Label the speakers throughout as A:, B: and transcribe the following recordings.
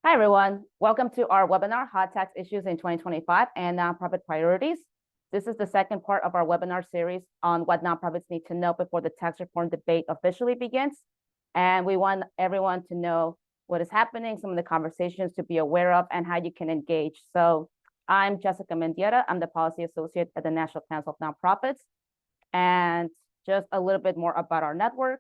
A: Hi, everyone. Welcome to our webinar, Hot Tax Issues in 2025 and Nonprofit Priorities. This is the second part of our webinar series on what nonprofits need to know before the tax reform debate officially begins. And we want everyone to know what is happening, some of the conversations to be aware of, and how you can engage. So I'm Jessica Mendieta. I'm the Policy Associate at the National Council of Nonprofits. And just a little bit more about our network.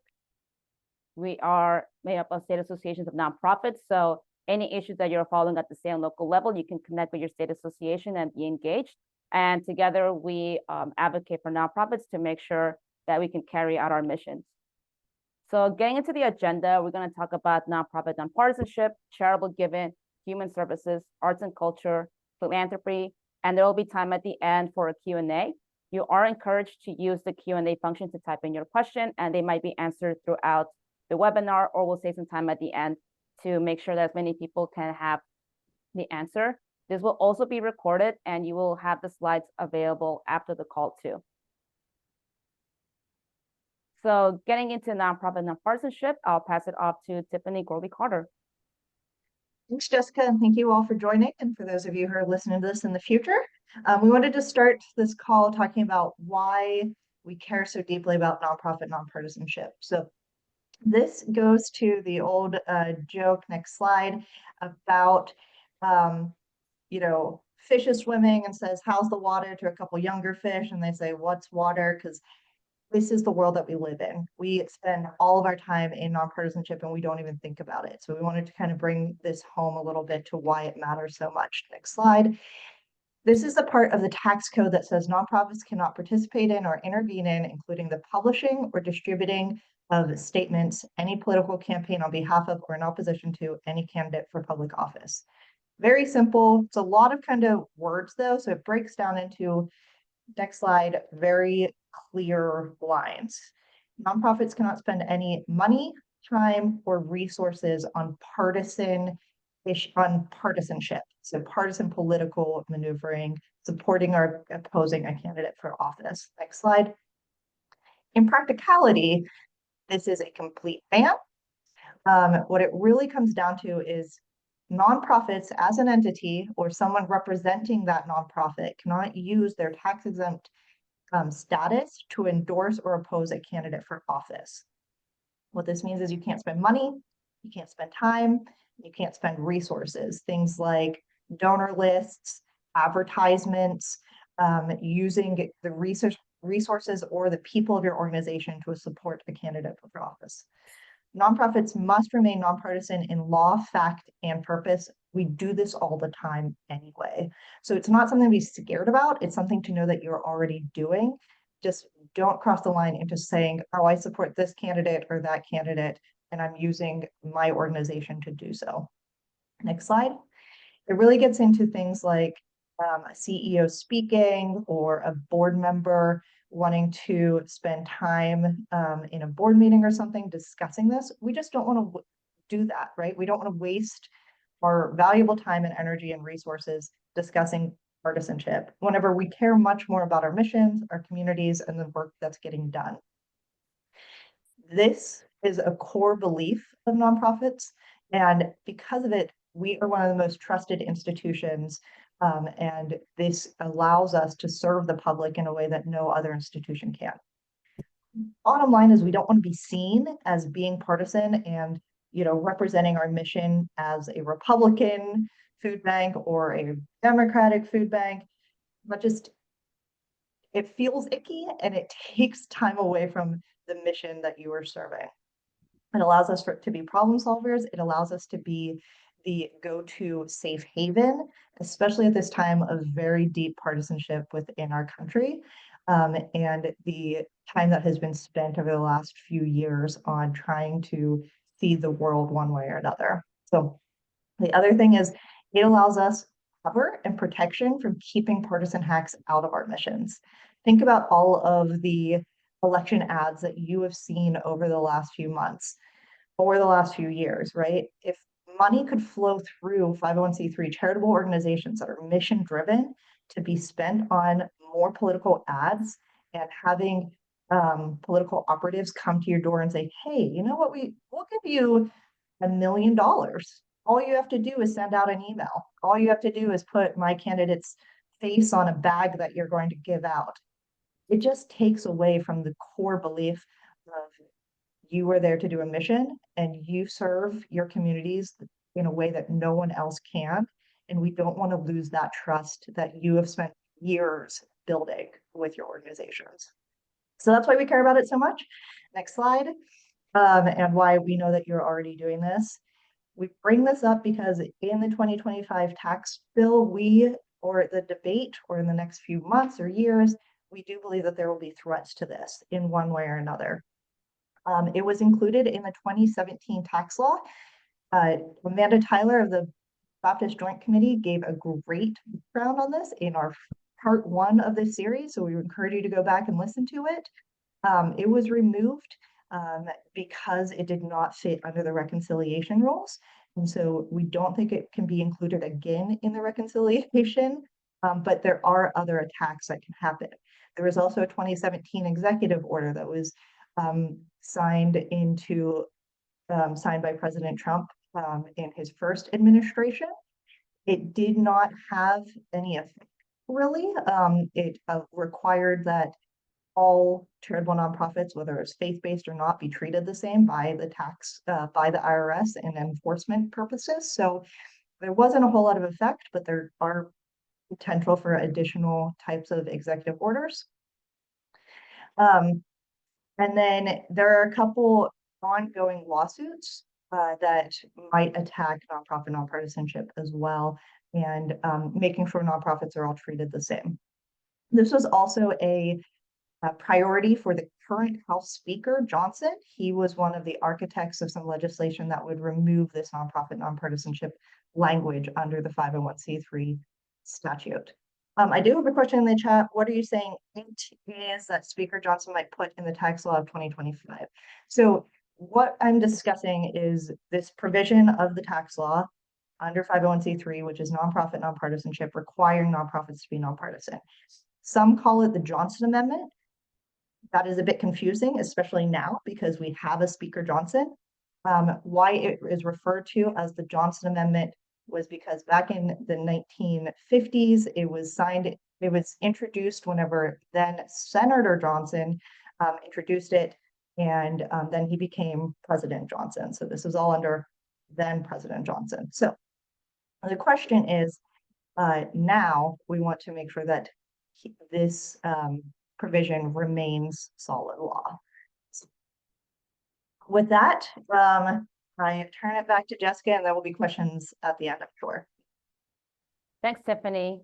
A: We are made up of state associations of nonprofits. So any issues that you're following at the state and local level, you can connect with your state association and be engaged. And together we advocate for nonprofits to make sure that we can carry out our missions. So getting into the agenda, we're going to talk about nonprofit nonpartisanship, charitable giving, human services, arts and culture, philanthropy, and there will be time at the end for a Q&A. You are encouraged to use the Q&A function to type in your question, and they might be answered throughout the webinar, or we'll save some time at the end to make sure that as many people can have the answer. This will also be recorded, and you will have the slides available after the call too. So getting into nonprofit nonpartisanship, I'll pass it off to Tiffany Gourley Carter.
B: Thanks, Jessica, and thank you all for joining. And for those of you who are listening to this in the future, we wanted to start this call talking about why we care so deeply about nonprofit nonpartisanship. So this goes to the old joke, next slide, about, fish is swimming and says, how's the water, to a couple younger fish, and they say, what's water? Because this is the world that we live in. We spend all of our time in nonpartisanship and we don't even think about it. So we wanted to kind of bring this home a little bit to why it matters so much. Next slide. This is the part of the tax code that says nonprofits cannot participate in or intervene in, including the publishing or distributing of statements, any political campaign on behalf of or in opposition to any candidate for public office. Very simple. It's a lot of kind of words though, so it breaks down into, next slide, very clear lines. Nonprofits cannot spend any money, time, or resources on partisanship, so partisan political maneuvering, supporting or opposing a candidate for office. Next slide. In practicality, this is a complete ban. What it really comes down to is nonprofits as an entity or someone representing that nonprofit cannot use their tax-exempt status to endorse or oppose a candidate for office. What this means is you can't spend money, you can't spend time, you can't spend resources, things like donor lists, advertisements, using the resources or the people of your organization to support a candidate for office. Nonprofits must remain nonpartisan in law, fact, and purpose. We do this all the time anyway. So it's not something to be scared about. It's something to know that you're already doing. Just don't cross the line into saying, oh, I support this candidate or that candidate, and I'm using my organization to do so. Next slide. It really gets into things like a CEO speaking or a board member wanting to spend time in a board meeting or something discussing this. We just don't want to do that, right? We don't want to waste our valuable time and energy and resources discussing partisanship whenever we care much more about our missions, our communities, and the work that's getting done. This is a core belief of nonprofits, and because of it, we are one of the most trusted institutions, and this allows us to serve the public in a way that no other institution can. Bottom line is we don't want to be seen as being partisan and representing our mission as a Republican food bank or a Democratic food bank, but just it feels icky and it takes time away from the mission that you are serving. It allows us to be problem solvers. It allows us to be the go-to safe haven, especially at this time of very deep partisanship within our country, and the time that has been spent over the last few years on trying to see the world one way or another. So the other thing is it allows us cover and protection from keeping partisan hacks out of our missions. Think about all of the election ads that you have seen over the last few months or the last few years, right? If money could flow through 501c3 charitable organizations that are mission driven to be spent on more political ads and having political operatives come to your door and say, hey, you know what, we'll give you $1 million all you have to do is send out an email. All you have to do is put my candidate's face on a bag that you're going to give out. It just takes away from the core belief of you are there to do a mission and you serve your communities in a way that no one else can. And we don't want to lose that trust that you have spent years building with your organizations. So that's why we care about it so much. Next slide. And why we know that you're already doing this. We bring this up because in the 2025 tax bill, or the debate, or in the next few months or years, we do believe that there will be threats to this in one way or another. It was included in the 2017 tax law. Amanda Tyler of the Baptist Joint Committee gave a great background on this in our part 1 of this series, so we encourage you to go back and listen to it. It was removed because it did not fit under the reconciliation rules. And so we don't think it can be included again in the reconciliation, but there are other attacks that can happen. There was also a 2017 executive order that was signed by President Trump in his first administration. It did not have any effect, really. It required that all charitable nonprofits, whether it's faith-based or not, be treated the same by the IRS and enforcement purposes. So there wasn't a whole lot of effect, but there are potential for additional types of executive orders. And then there are a couple ongoing lawsuits that might attack nonprofit nonpartisanship as well, and making sure nonprofits are all treated the same. This was also a priority for the current House Speaker, Johnson. He was one of the architects of some legislation that would remove this nonprofit nonpartisanship language under the 501c3 statute. I do have a question in the chat. What are you saying it is that Speaker Johnson might put in the tax law of 2025? So what I'm discussing is this provision of the tax law under 501c3, which is nonprofit nonpartisanship, requiring nonprofits to be nonpartisan. Some call it the Johnson Amendment. That is a bit confusing, especially now because we have a Speaker Johnson. Why it is referred to as the Johnson Amendment was because back in the 1950s, it was introduced whenever then Senator Johnson introduced it, and then he became President Johnson. So this is all under then President Johnson. So the question is, now we want to make sure that this provision remains solid law. With that, I turn it back to Jessica, and there will be questions at the end, I'm sure.
A: Thanks, Tiffany.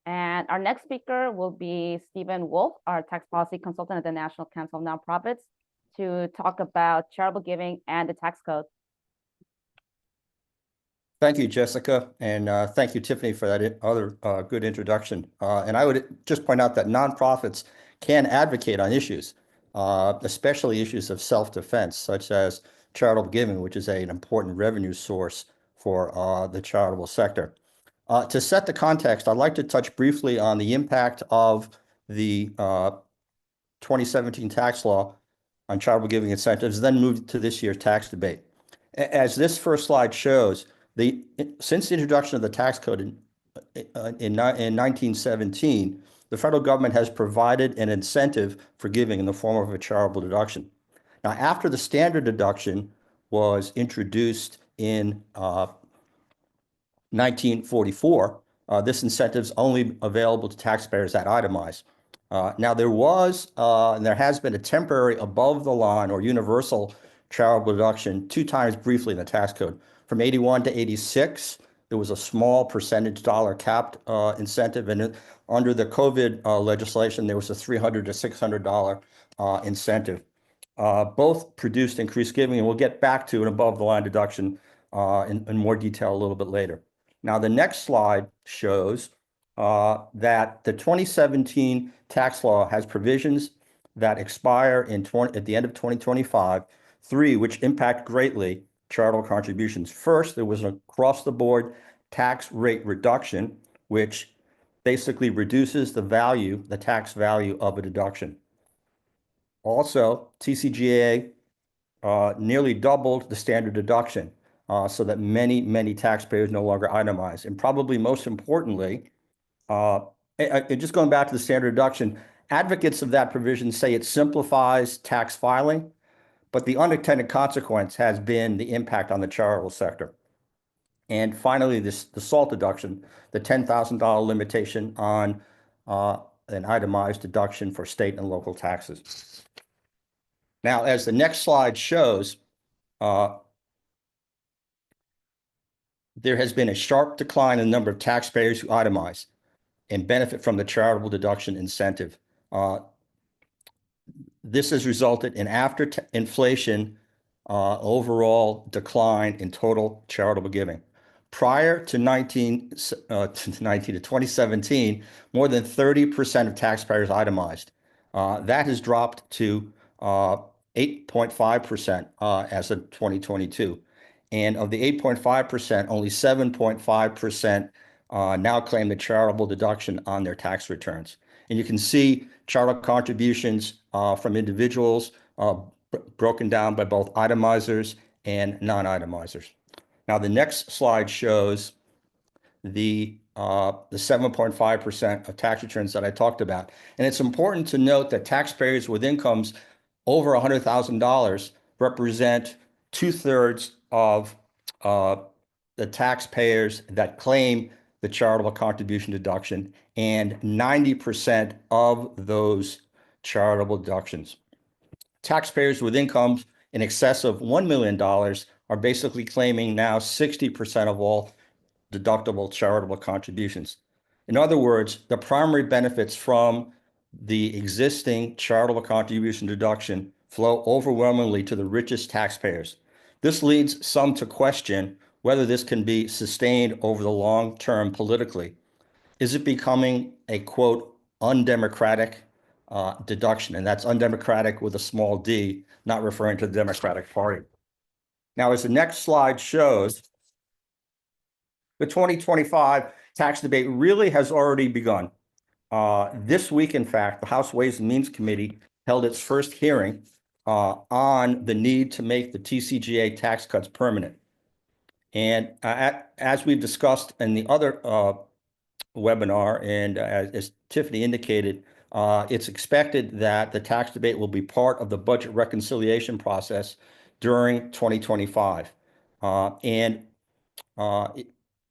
A: And our next speaker will be Stephen Woolf, our tax policy consultant at the National Council of Nonprofits, to talk about charitable giving and the tax code.
C: Thank you, Jessica, and thank you, Tiffany, for that other good introduction. And I would just point out that nonprofits can advocate on issues, especially issues of self-defense, such as charitable giving, which is an important revenue source for the charitable sector. To set the context, I'd like to touch briefly on the impact of the 2017 tax law on charitable giving incentives, then move to this year's tax debate. As this first slide shows, since the introduction of the tax code in 1917, the federal government has provided an incentive for giving in the form of a charitable deduction. Now, after the standard deduction was introduced in 1944, this incentive is only available to taxpayers that itemize. Now, there was and there has been a temporary above the line or universal charitable deduction 2 times briefly in the tax code. From 81 to 86, there was a small percentage dollar capped incentive, and under the COVID legislation, there was a $300 to $600 incentive. Both produced increased giving, and we'll get back to an above the line deduction in more detail a little bit later. Now, the next slide shows that the 2017 tax law has provisions that expire at the end of 2025, 3 which impact greatly charitable contributions. First, there was an across-the-board tax rate reduction, which basically reduces the tax value of a deduction. Also, TCJA nearly doubled the standard deduction. so that many taxpayers no longer itemize. And probably most importantly, just going back to the standard deduction, advocates of that provision say it simplifies tax filing, but the unintended consequence has been the impact on the charitable sector. And finally, the SALT deduction, the $10,000 limitation on an itemized deduction for state and local taxes. Now, as the next slide shows, there has been a sharp decline in the number of taxpayers who itemize and benefit from the charitable deduction incentive. This has resulted in after inflation overall decline in total charitable giving. Prior to 2017, more than 30% of taxpayers itemized. That has dropped to 8.5% as of 2022. And of the 8.5%, only 7.5% now claim the charitable deduction on their tax returns. And you can see charitable contributions from individuals broken down by both itemizers and non-itemizers. Now, the next slide shows the 7.5% of tax returns that I talked about. And it's important to note that taxpayers with incomes over $100,000 represent 2/3 of the taxpayers that claim the charitable contribution deduction and 90% of those charitable deductions. Taxpayers with incomes in excess of $1 million are basically claiming now 60% of all deductible charitable contributions. In other words, the primary benefits from the existing charitable contribution deduction flow overwhelmingly to the richest taxpayers. This leads some to question whether this can be sustained over the long term politically. Is it becoming a, quote, undemocratic deduction? And that's undemocratic with a small d, not referring to the Democratic Party. Now, as the next slide shows, the 2025 tax debate really has already begun. This week, in fact, the House Ways and Means Committee held its first hearing on the need to make the TCJA tax cuts permanent. And as we've discussed in the other webinar, and as Tiffany indicated, it's expected that the tax debate will be part of the budget reconciliation process during 2025.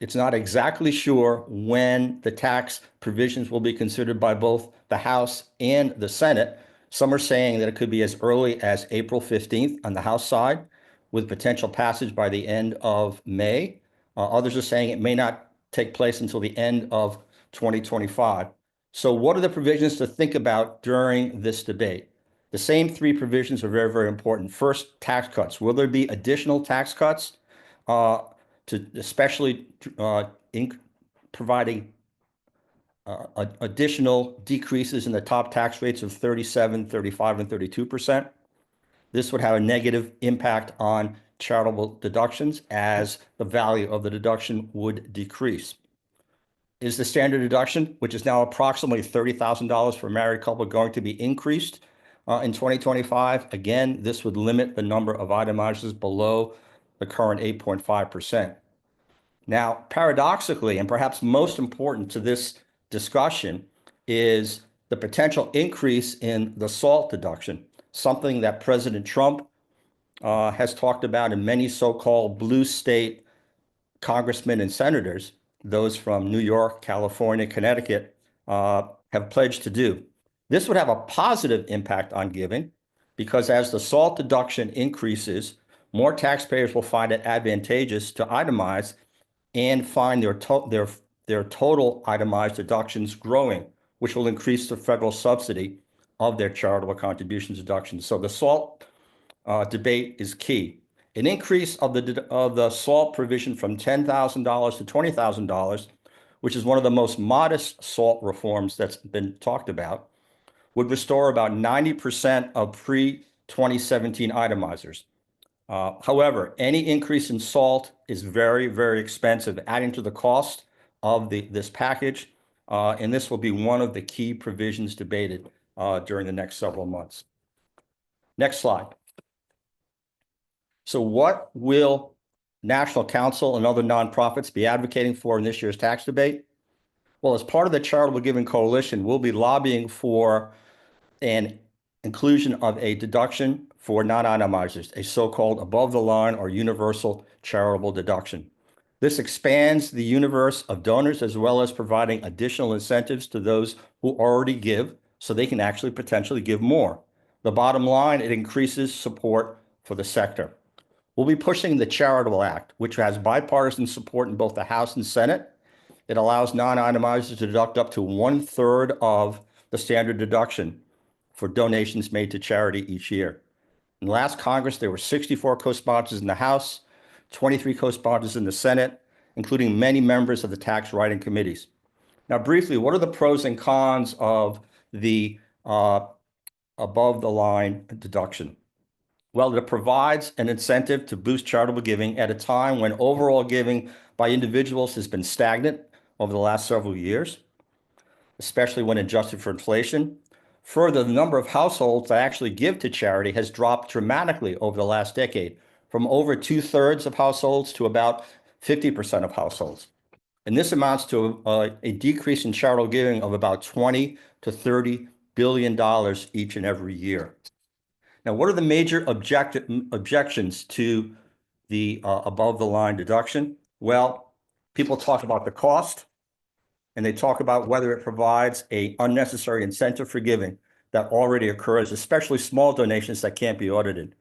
C: It's not exactly sure when the tax provisions will be considered by both the House and the Senate. Some are saying that it could be as early as April 15th on the House side, with potential passage by the end of May. Others are saying it may not take place until the end of 2025. So what are the provisions to think about during this debate? The same three provisions are very important. First, tax cuts. Will there be additional tax cuts, especially providing additional decreases in the top tax rates of 37%, 35%, and 32%? This would have a negative impact on charitable deductions as the value of the deduction would decrease. Is the standard deduction, which is now approximately $30,000 for a married couple, going to be increased in 2025? Again, this would limit the number of itemizers below the current 8.5%. Now, paradoxically, and perhaps most important to this discussion, is the potential increase in the SALT deduction, something that President Trump has talked about, and many so-called blue state congressmen and senators, those from New York, California, Connecticut, have pledged to do. This would have a positive impact on giving because as the SALT deduction increases, more taxpayers will find it advantageous to itemize and find their total itemized deductions growing, which will increase the federal subsidy of their charitable contributions deductions. So the SALT debate is key. An increase of the SALT provision from $10,000 to $20,000, which is one of the most modest SALT reforms that's been talked about, would restore about 90% of pre-2017 itemizers. However, any increase in SALT is very expensive, adding to the cost of this package, and this will be one of the key provisions debated during the next several months. Next slide. So what will National Counsel and other nonprofits be advocating for in this year's tax debate? Well, as part of the Charitable Giving Coalition, we'll be lobbying for an inclusion of a deduction for non-itemizers, a so-called above the line or universal charitable deduction. This expands the universe of donors as well as providing additional incentives to those who already give so they can actually potentially give more. The bottom line, it increases support for the sector. We'll be pushing the Charitable Act, which has bipartisan support in both the House and Senate. It allows non-itemizers to deduct up to 1/3 of the standard deduction for donations made to charity each year. In last Congress, there were 64 co-sponsors in the House, 23 co-sponsors in the Senate, including many members of the tax writing committees. Now, briefly, what are the pros and cons of the above the line deduction? Well, it provides an incentive to boost charitable giving at a time when overall giving by individuals has been stagnant over the last several years, especially when adjusted for inflation. Further, the number of households that actually give to charity has dropped dramatically over the last decade, from over 2/3 of households to about 50% of households. And this amounts to a decrease in charitable giving of about $20 to $30 billion each and every year. Now, what are the major objections to the above the line deduction? Well, people talk about the cost, and they talk about whether it provides an unnecessary incentive for giving that already occurs, especially small donations that can't be audited.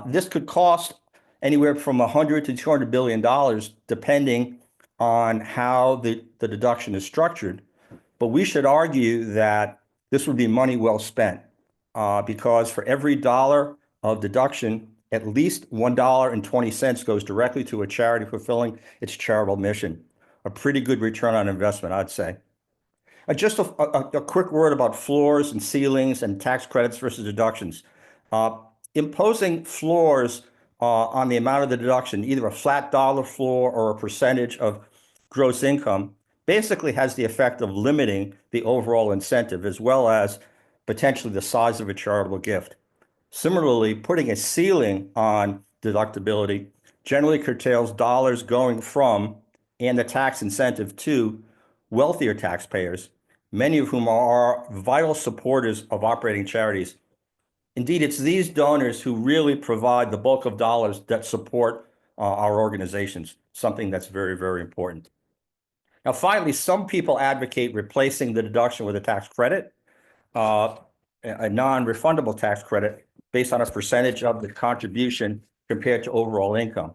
C: This could cost anywhere from $100 to $200 billion, depending on how the deduction is structured. But we should argue that this would be money well spent, because for every dollar of deduction, at least $1.20 goes directly to a charity fulfilling its charitable mission. A pretty good return on investment, I'd say. Just a quick word about floors and ceilings and tax credits versus deductions. Imposing floors on the amount of the deduction, either a flat dollar floor or a percentage of gross income, basically has the effect of limiting the overall incentive as well as potentially the size of a charitable gift. Similarly, putting a ceiling on deductibility generally curtails dollars going from and the tax incentive to wealthier taxpayers, many of whom are vital supporters of operating charities. Indeed, it's these donors who really provide the bulk of dollars that support our organizations, something that's very, very important. Now, finally, some people advocate replacing the deduction with a tax credit, a non-refundable tax credit based on a percentage of the contribution compared to overall income.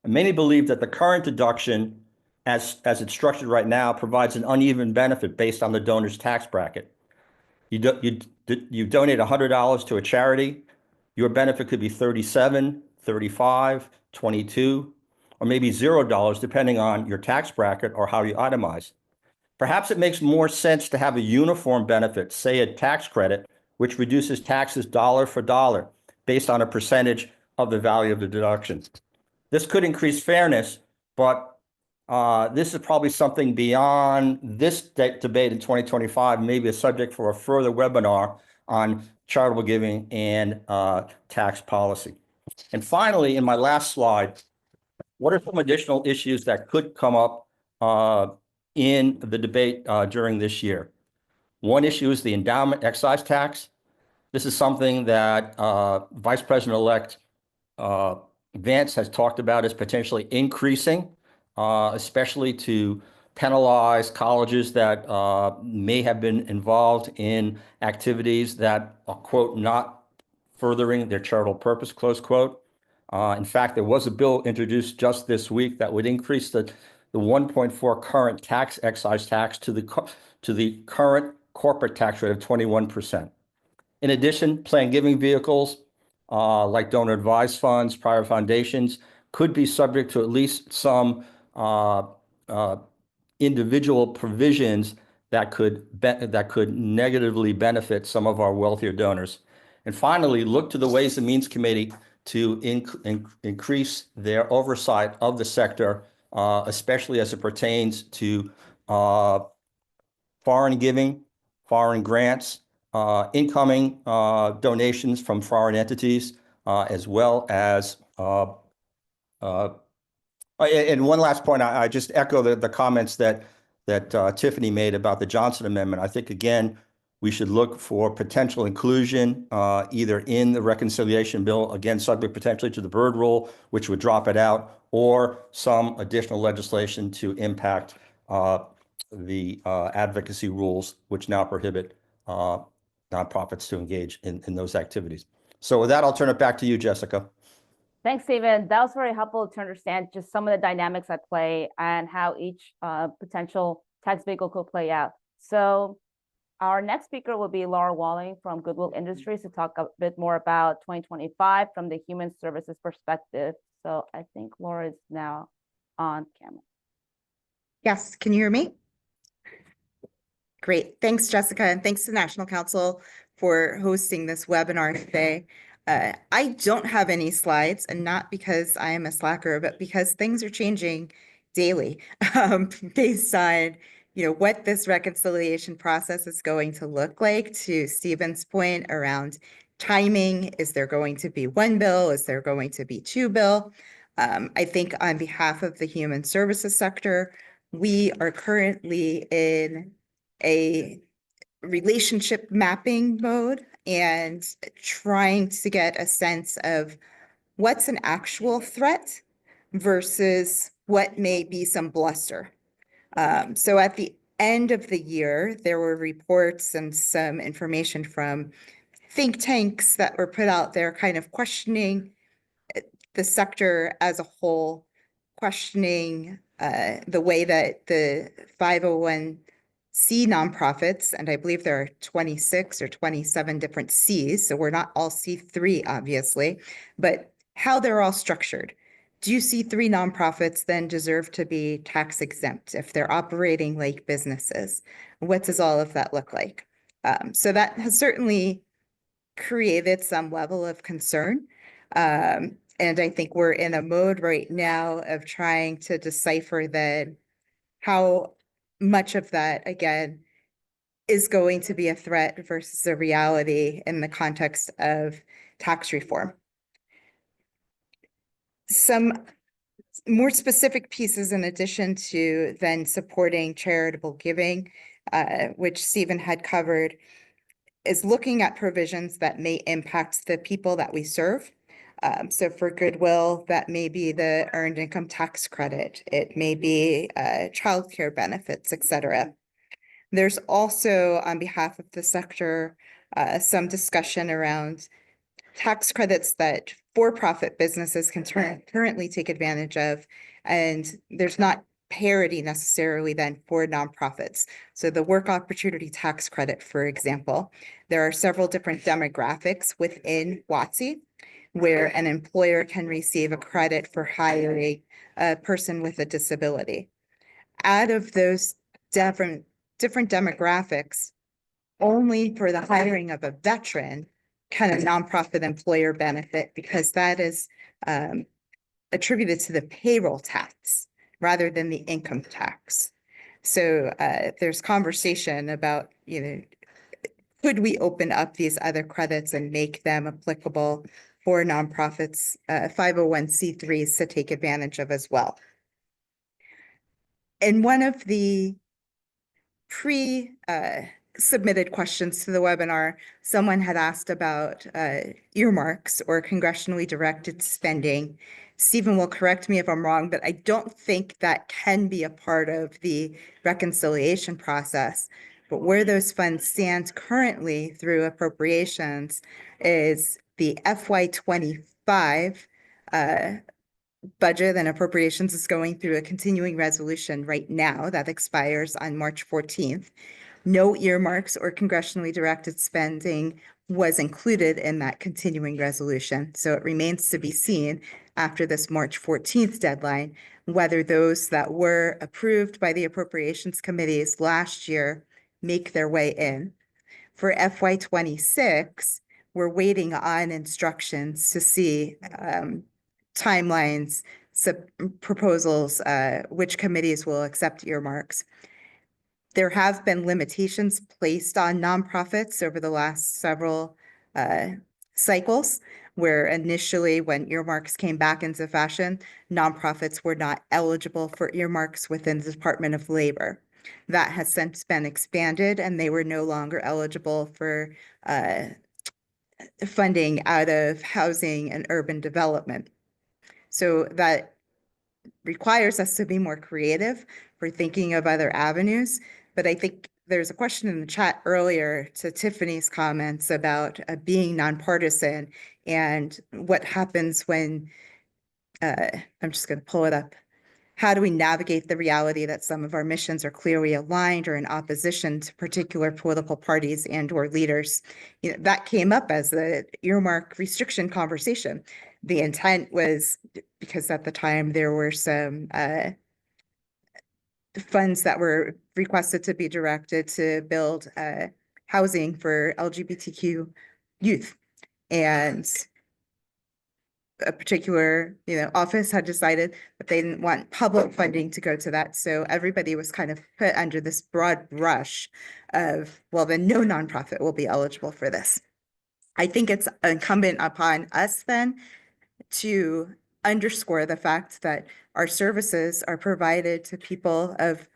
C: And many believe that the current deduction, as it's structured right now, provides an uneven benefit based on the donor's tax bracket. You donate $100 to a charity, your benefit could be $37, $35, $22, or maybe $0, depending on your tax bracket or how you itemize. Perhaps it makes more sense to have a uniform benefit, say a tax credit, which reduces taxes dollar for dollar based on a percentage of the value of the deduction. This could increase fairness, but this is probably something beyond this debate in 2025, maybe a subject for a further webinar on charitable giving and tax policy. And finally, in my last slide, what are some additional issues that could come up in the debate during this year? One issue is the endowment excise tax. This is something that Vice President-elect Vance has talked about as potentially increasing, especially to penalize colleges that may have been involved in activities that are, quote, not furthering their charitable purpose, close quote. In fact, there was a bill introduced just this week that would increase the 1.4 current excise tax to the current corporate tax rate of 21%. In addition, planned giving vehicles like donor advised funds, private foundations could be subject to at least some individual provisions that could negatively benefit some of our wealthier donors. And finally, look to the Ways and Means Committee to increase their oversight of the sector, especially as it pertains to foreign giving, foreign grants, incoming donations from foreign entities, as well as And one last point, I just echo the comments that Tiffany made about the Johnson Amendment. I think, again, we should look for potential inclusion either in the reconciliation bill, again, subject potentially to the Byrd rule, which would drop it out, or some additional legislation to impact the advocacy rules, which now prohibit nonprofits to engage in those activities. So with that, I'll turn it back to you, Jessica.
A: Thanks, Stephen. That was very helpful to understand just some of the dynamics at play and how each potential tax vehicle could play out. So our next speaker will be Laura Walling from Goodwill Industries to talk a bit more about 2025 from the human services perspective. So I think Laura is now on camera.
D: Yes, can you hear me? Great. Thanks, Jessica, and thanks to National Council for hosting this webinar today. I don't have any slides, and not because I am a slacker, but because things are changing daily based on what this reconciliation process is going to look like. To Stephen's point around timing, is there going to be one bill? Is there going to be two bill? I think on behalf of the human services sector, we are currently in a relationship mapping mode and trying to get a sense of what's an actual threat versus what may be some bluster. So at the end of the year, there were reports and some information from think tanks that were put out there kind of questioning the sector as a whole, questioning the way that the 501c nonprofits, and I believe there are 26 or 27 different Cs, so we're not all C3, obviously, but how they're all structured. Do C3 nonprofits then deserve to be tax exempt if they're operating like businesses? What does all of that look like? So that has certainly created some level of concern. And I think we're in a mode right now of trying to decipher then how much of that, again, is going to be a threat versus a reality in the context of tax reform. Some more specific pieces in addition to then supporting charitable giving, which Stephen had covered, is looking at provisions that may impact the people that we serve. So for Goodwill, that may be the earned income tax credit. It may be childcare benefits, et cetera. There's also, on behalf of the sector, some discussion around tax credits that for-profit businesses can currently take advantage of. And there's not parity necessarily then for nonprofits. So the work opportunity tax credit, for example, there are several different demographics within WOTC where an employer can receive a credit for hiring a person with a disability. Out of those different demographics, only for the hiring of a veteran can a nonprofit employer benefit, because that is attributed to the payroll tax rather than the income tax. So there's conversation about, could we open up these other credits and make them applicable for nonprofits, 501c3s to take advantage of as well. And one of the pre-submitted questions to the webinar, someone had asked about earmarks or congressionally directed spending. Stephen will correct me if I'm wrong, but I don't think that can be a part of the reconciliation process. But where those funds stand currently through appropriations is the FY25 budget and appropriations is going through a continuing resolution right now that expires on March 14th. No earmarks or congressionally directed spending was included in that continuing resolution. So it remains to be seen after this March 14th deadline, whether those that were approved by the appropriations committees last year make their way in. For FY26, we're waiting on instructions to see timelines, proposals, which committees will accept earmarks. There have been limitations placed on nonprofits over the last several cycles, where initially when earmarks came back into fashion, nonprofits were not eligible for earmarks within the Department of Labor. That has since been expanded and they were no longer eligible for funding out of housing and urban development. So that requires us to be more creative for thinking of other avenues. But I think there's a question in the chat earlier to Tiffany's comments about being nonpartisan and what happens when, I'm just going to pull it up. How do we navigate the reality that some of our missions are clearly aligned or in opposition to particular political parties and or leaders? You know, that came up as the earmark restriction conversation. The intent was because at the time there were some funds that were requested to be directed to build housing for LGBTQ youth. And a particular, office had decided that they didn't want public funding to go to that. So everybody was kind of put under this broad brush of, well, then no nonprofit will be eligible for this. I think it's incumbent upon us then to underscore the fact that our services are provided to people of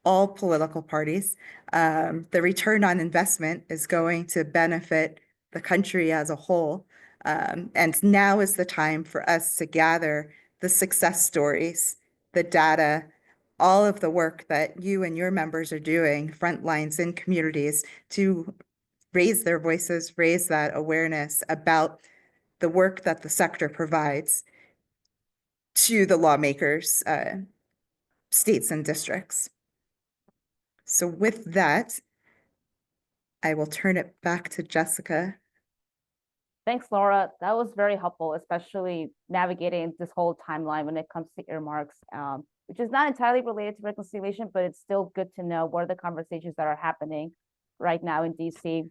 D: all political parties. The return on investment is going to benefit the country as a whole. And now is the time for us to gather the success stories, the data, all of the work that you and your members are doing, front lines in communities, to raise their voices, raise that awareness about the work that the sector provides to the lawmakers, states and districts. So with that, I will turn it back to Jessica.
A: Thanks, Laura. That was very helpful, especially navigating this whole timeline when it comes to earmarks, which is not entirely related to reconciliation, but it's still good to know what are the conversations that are happening right now in DC.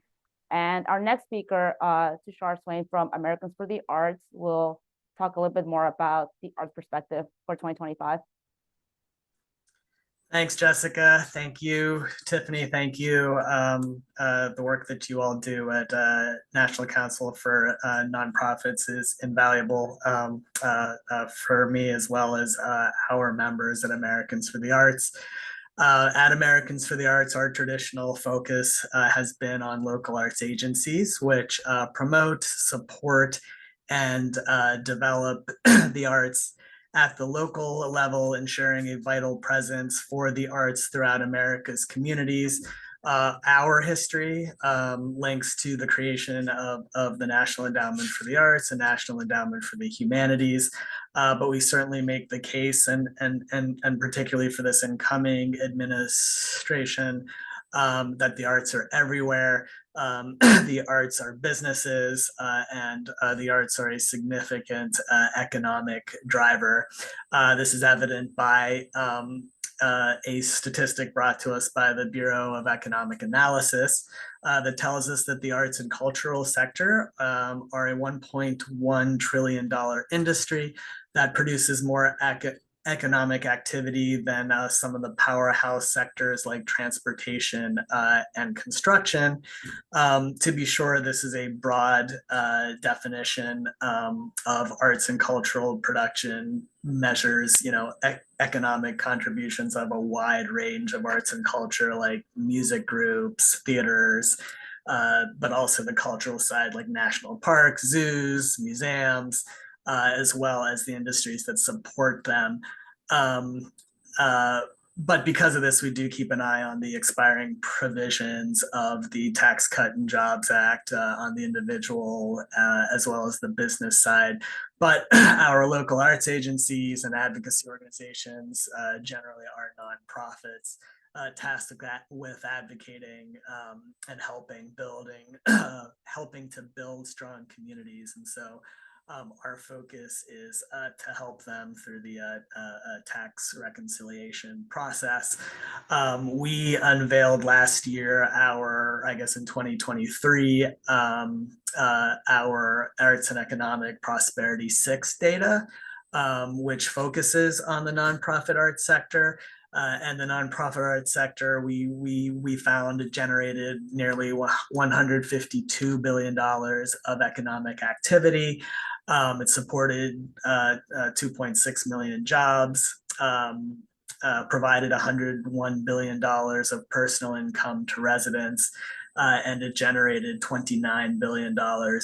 A: And our next speaker, Tooshar Swain from Americans for the Arts, will talk a little bit more about the arts perspective for 2025.
E: Thanks, Jessica. Thank you, Tiffany. Thank you. The work that you all do at National Council for Nonprofits is invaluable for me as well as our members at Americans for the Arts. At Americans for the Arts, our traditional focus has been on local arts agencies, which promote, support, and develop the arts at the local level, ensuring a vital presence for the arts throughout America's communities. Our history links to the creation of the National Endowment for the Arts and National Endowment for the Humanities, but we certainly make the case, and particularly for this incoming administration, that the arts are everywhere. The arts are businesses, and the arts are a significant economic driver. This is evident by a statistic brought to us by the Bureau of Economic Analysis that tells us that the arts and cultural sector are a $1.1 trillion industry that produces more economic activity than some of the powerhouse sectors like transportation and construction. To be sure, this is a broad definition of arts and cultural production measures, economic contributions of a wide range of arts and culture, like music groups, theaters, but also the cultural side, like national parks, zoos, museums, as well as the industries that support them. But because of this, we do keep an eye on the expiring provisions of the Tax Cut and Jobs Act on the individual as well as the business side. But our local arts agencies and advocacy organizations generally are nonprofits tasked with advocating and helping to build strong communities. And so our focus is to help them through the tax reconciliation process. We unveiled last year in 2023, our Arts and Economic Prosperity 6 data, which focuses on the nonprofit arts sector. And the nonprofit arts sector, we found it generated nearly $152 billion of economic activity. It supported 2.6 million jobs, provided $101 billion of personal income to residents, and it generated $29 billion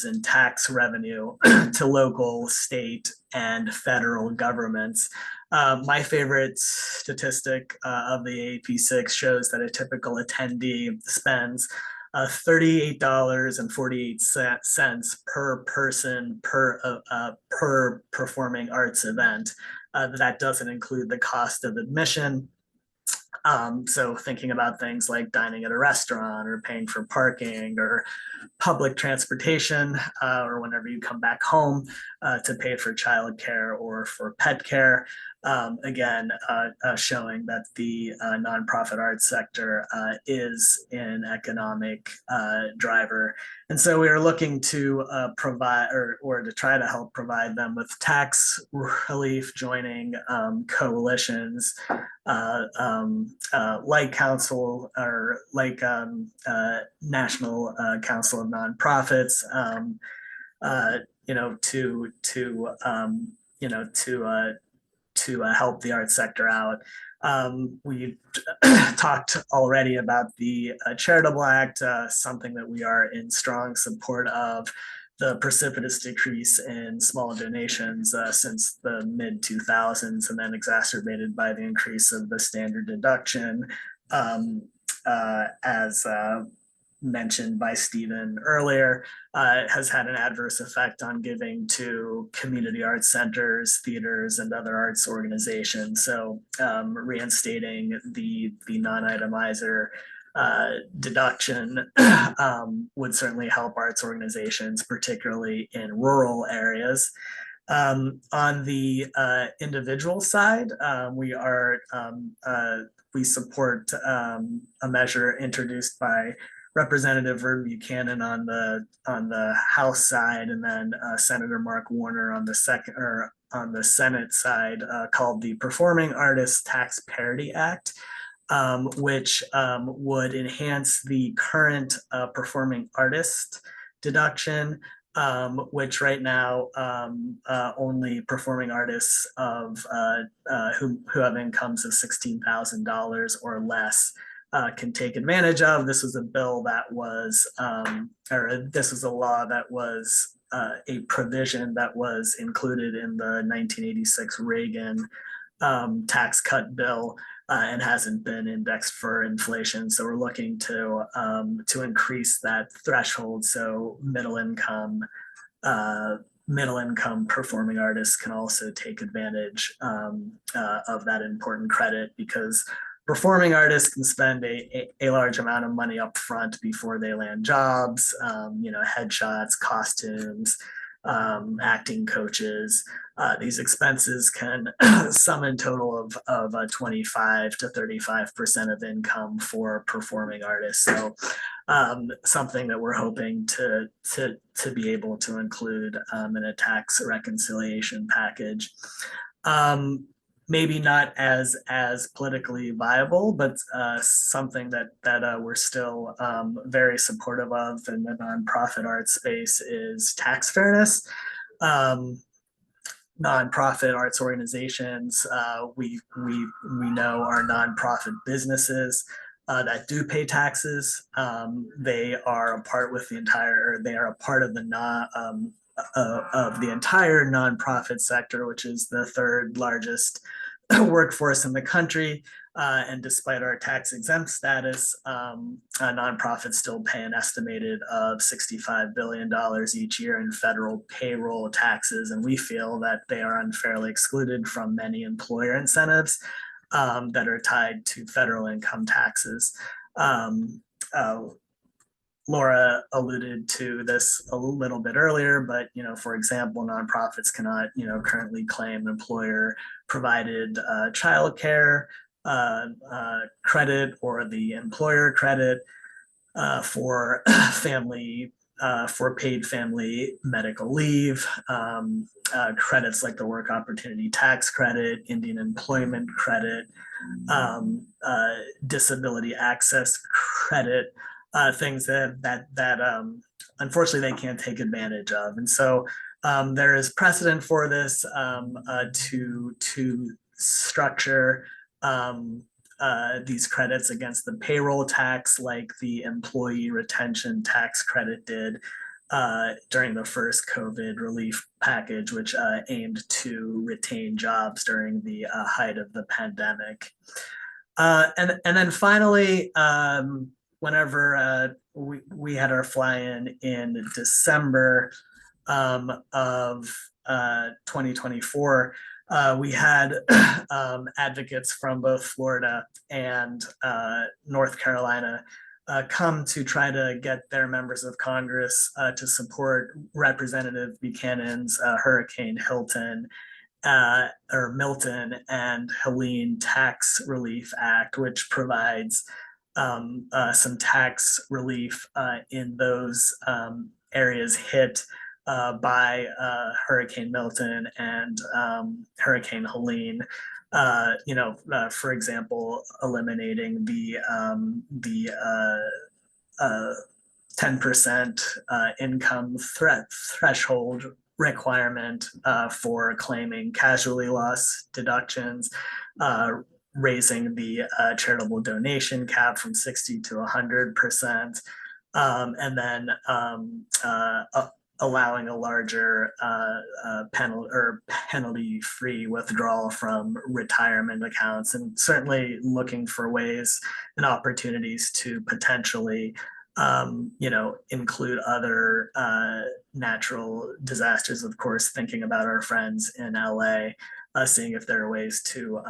E: in tax revenue to local, state, and federal governments. My favorite statistic of the AP6 shows that a typical attendee spends $38.48 per person per performing arts event. That doesn't include the cost of admission. So thinking about things like dining at a restaurant or paying for parking or public transportation, or whenever you come back home to pay for childcare or for pet care. Again, showing that the nonprofit arts sector is an economic driver. And so we are looking to provide or to try to help provide them with tax relief, joining coalitions like Counsel or like National Council of Nonprofits, to help the arts sector out. We talked already about the Charitable Act, something that we are in strong support of. The precipitous decrease in small donations since the mid 2000s, and then exacerbated by the increase of the standard deduction, as mentioned by Stephen earlier, has had an adverse effect on giving to community arts centers, theaters, and other arts organizations. So reinstating the non-itemizer deduction would certainly help arts organizations, particularly in rural areas. On the individual side, we support a measure introduced by Representative Vern Buchanan on the House side, and then Senator Mark Warner on the Senate side, called the Performing Artists Tax Parity Act, which would enhance the current performing artist deduction, which right now only performing artists of who have incomes of $16,000 or less can take advantage of. This was a bill that was, this was a law that was a provision that was included in the 1986 Reagan tax cut bill, and hasn't been indexed for inflation. So we're looking to increase that threshold so middle income performing artists can also take advantage of that important credit, because performing artists can spend a large amount of money up front before they land jobs, headshots, costumes, acting coaches. These expenses can sum in total of 25 to 35% of income for performing artists. So something that we're hoping to be able to include in a tax reconciliation package. Maybe not as politically viable, but something that we're still very supportive of in the nonprofit art space is tax fairness. Nonprofit arts organizations, we know are nonprofit businesses that do pay taxes. They are a part of the entire nonprofit sector, which is the third largest workforce in the country. And despite our tax exempt status, nonprofits still pay an estimated of $65 billion each year in federal payroll taxes. And we feel that they are unfairly excluded from many employer incentives that are tied to federal income taxes. Laura alluded to this a little bit earlier, but for example, nonprofits cannot currently claim employer provided childcare credit or the employer credit for family for paid family medical leave, credits like the work opportunity tax credit, Indian employment credit, disability access credit, things that unfortunately they can't take advantage of. And so there is precedent for this to structure these credits against the payroll tax, like the employee retention tax credit did during the first COVID relief package, which aimed to retain jobs during the height of the pandemic. And then finally, whenever we had our fly-in in December of 2024, we had advocates from both Florida and North Carolina come to try to get their members of Congress to support Representative Buchanan's Hurricane Milton and Helene Tax Relief Act, which provides some tax relief in those areas hit by Hurricane Milton and Hurricane Helene. For example, eliminating the 10% income threshold requirement for claiming casualty loss deductions, raising the charitable donation cap from 60 to 100%, and then allowing a larger penalty-free withdrawal from retirement accounts, and certainly looking for ways and opportunities to potentially include other natural disasters, of course, thinking about our friends in LA, seeing if there are ways to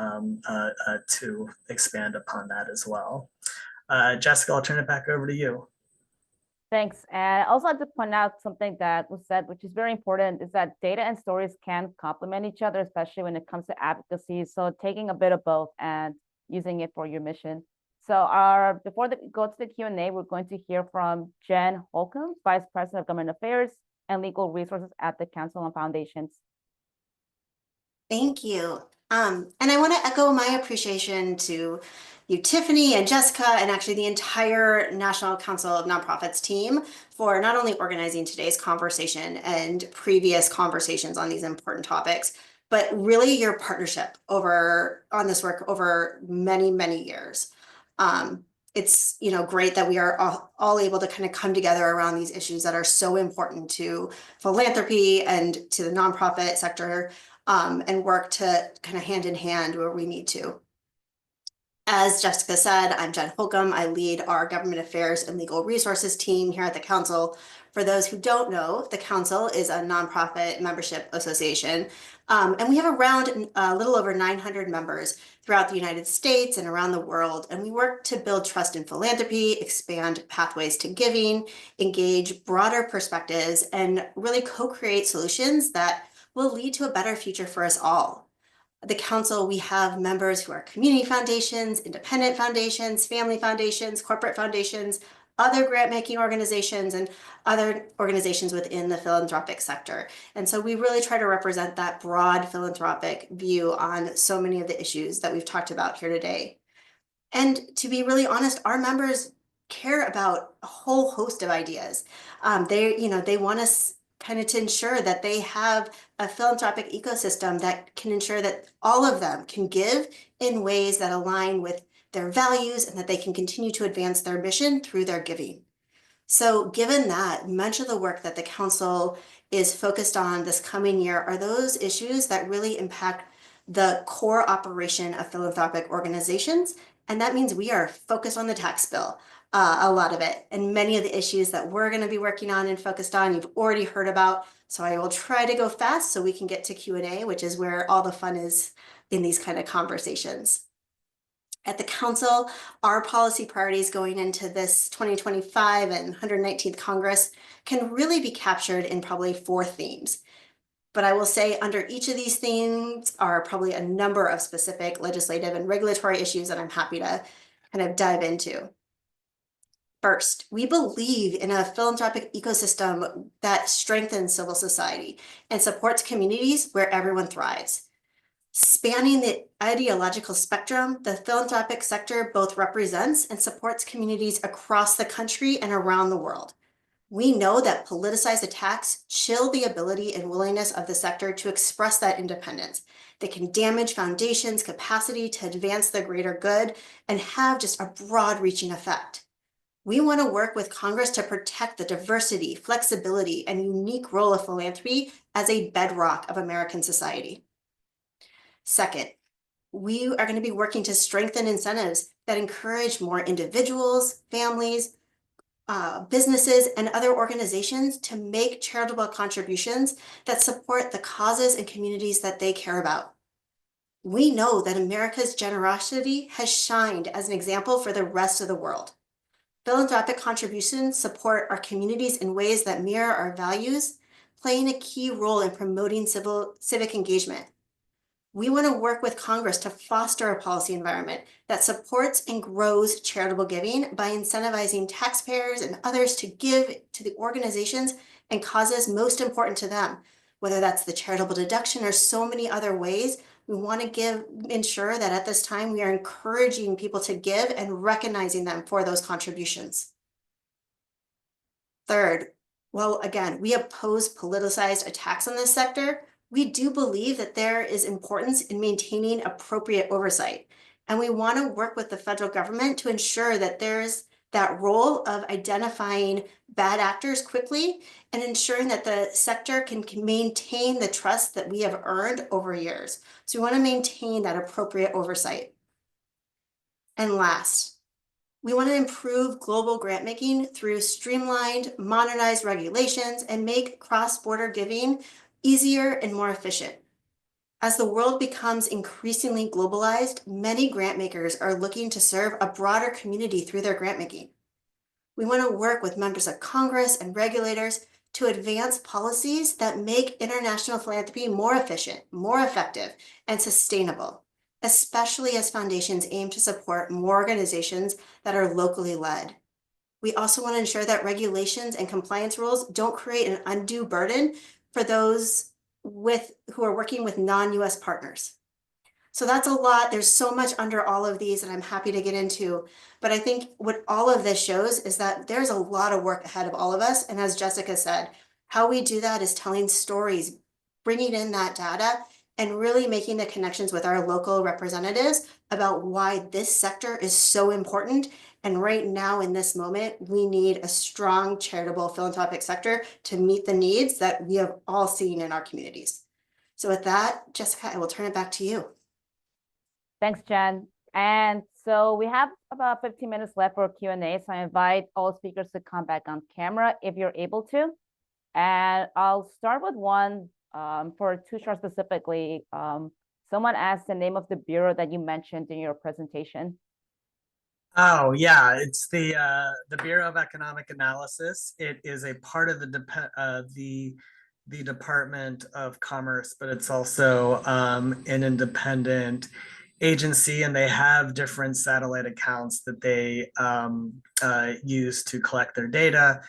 E: expand upon that as well. Jessica, I'll turn it back over to you.
A: Thanks. And I also like to point out something that was said, which is very important, is that data and stories can complement each other, especially when it comes to advocacy. So taking a bit of both and using it for your mission. So before we go to the Q&A, we're going to hear from Jenn Holcomb, Vice President of Government Affairs and Legal Resources at the Council on Foundations.
F: Thank you. And I want to echo my appreciation to you, Tiffany and Jessica, and actually the entire National Council of Nonprofits team for not only organizing today's conversation and previous conversations on these important topics, but really your partnership on this work over many, many years. It's great that we are all able to kind of come together around these issues that are so important to philanthropy and to the nonprofit sector, and work to kind of hand in hand where we need to. As Jessica said, I'm Jenn Holcomb. I lead our Government Affairs and Legal Resources team here at the Council. For those who don't know, the Council is a nonprofit membership association, and we have around a little over 900 members throughout the United States and around the world, and we work to build trust in philanthropy, expand pathways to giving, engage broader perspectives, and really co-create solutions that will lead to a better future for us all. The Council, we have members who are community foundations, independent foundations, family foundations, corporate foundations, other grant-making organizations, and other organizations within the philanthropic sector. And so we really try to represent that broad philanthropic view on so many of the issues that we've talked about here today. And to be really honest, our members care about a whole host of ideas. They want us kind of to ensure that they have a philanthropic ecosystem that can ensure that all of them can give in ways that align with their values and that they can continue to advance their mission through their giving. So given that, much of the work that the Council is focused on this coming year are those issues that really impact the core operation of philanthropic organizations. And that means we are focused on the tax bill. A lot of it, and many of the issues that we're going to be working on and focused on, you've already heard about. So I will try to go fast so we can get to Q&A, which is where all the fun is in these kind of conversations. At the Council, our policy priorities going into this 2025 and 119th Congress can really be captured in probably 4 themes. But I will say under each of these themes are probably a number of specific legislative and regulatory issues that I'm happy to kind of dive into. First, we believe in a philanthropic ecosystem that strengthens civil society and supports communities where everyone thrives. Spanning the ideological spectrum, the philanthropic sector both represents and supports communities across the country and around the world. We know that politicized attacks chill the ability and willingness of the sector to express that independence. They can damage foundations' capacity to advance the greater good and have just a broad-reaching effect. We want to work with Congress to protect the diversity, flexibility, and unique role of philanthropy as a bedrock of American society. Second, we are going to be working to strengthen incentives that encourage more individuals, families, businesses, and other organizations to make charitable contributions that support the causes and communities that they care about. We know that America's generosity has shined as an example for the rest of the world. Philanthropic contributions support our communities in ways that mirror our values, playing a key role in promoting civic engagement. We want to work with Congress to foster a policy environment that supports and grows charitable giving by incentivizing taxpayers and others to give to the organizations and causes most important to them, whether that's the charitable deduction or so many other ways. We want to ensure that at this time we are encouraging people to give and recognizing them for those contributions. Third, well, again, we oppose politicized attacks on this sector. We do believe that there is importance in maintaining appropriate oversight, and we want to work with the federal government to ensure that there's that role of identifying bad actors quickly and ensuring that the sector can maintain the trust that we have earned over years. So we want to maintain that appropriate oversight. And last, we want to improve global grant making through streamlined, modernized regulations and make cross-border giving easier and more efficient. As the world becomes increasingly globalized, many grant makers are looking to serve a broader community through their grant making. We want to work with members of Congress and regulators to advance policies that make international philanthropy more efficient, more effective, and sustainable, especially as foundations aim to support more organizations that are locally led. We also want to ensure that regulations and compliance rules don't create an undue burden for those who are working with non-US partners. So that's a lot. There's so much under all of these that I'm happy to get into. But I think what all of this shows is that there's a lot of work ahead of all of us. And as Jessica said, how we do that is telling stories, bringing in that data, and really making the connections with our local representatives about why this sector is so important. And right now in this moment, we need a strong charitable philanthropic sector to meet the needs that we have all seen in our communities. So with that, Jessica, I will turn it back to you.
A: Thanks, Jen. And so we have about 15 minutes left for Q&A. So I invite all speakers to come back on camera if you're able to. And I'll start with one for Tooshar specifically. Someone asked the name of the bureau that you mentioned in your presentation.
E: Oh yeah, it's the Bureau of Economic Analysis. It is a part of the Department of Commerce, but it's also an independent agency, and they have different satellite accounts that they use to collect their data.